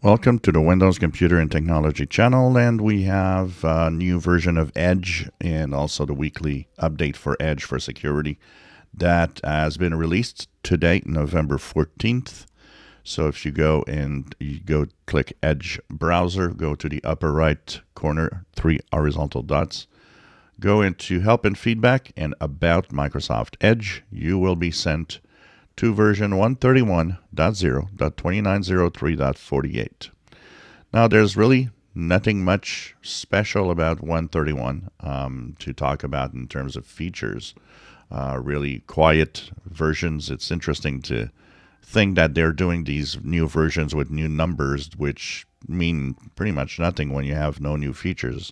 Welcome to the Windows Computer and Technology channel, and we have a new version of Edge and also the weekly update for Edge for security that has been released today, November 14th. So if you go click Edge browser, go to the upper right corner, 3 horizontal dots, go into Help and Feedback and About Microsoft Edge, you will be sent to version 131.0.2903.48. Now, there's really nothing much special about 131 to talk about in terms of features. Really quiet versions. It's interesting to think that they're doing these new versions with new numbers, which mean pretty much nothing when you have no new features.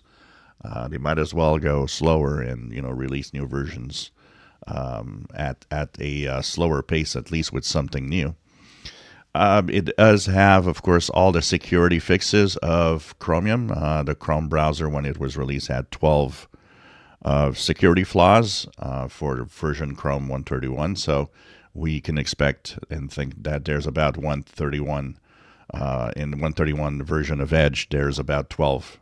They might as well go slower and release new versions at a slower pace, at least with something new. It does have, of course, all the security fixes of Chromium. The Chrome browser, when it was released, had 12 security flaws for version Chrome 131. So we can expect and think that there's about 131 in the 131 version of Edge. There's about 12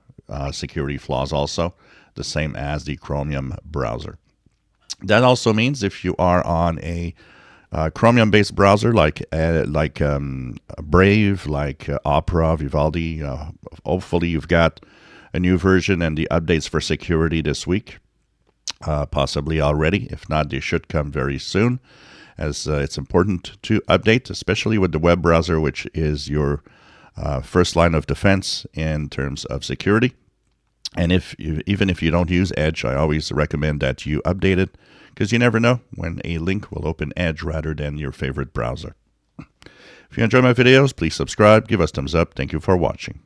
security flaws also, the same as the Chromium browser. That also means if you are on a Chromium-based browser like Brave, like Opera, Vivaldi, hopefully you've got a new version and the updates for security this week, possibly already. If not, they should come very soon, as it's important to update, especially with the web browser, which is your first line of defense in terms of security. And even if you don't use Edge, I always recommend that you update it, because you never know when a link will open Edge rather than your favorite browser. If you enjoy my videos, please subscribe, give us thumbs up. Thank you for watching.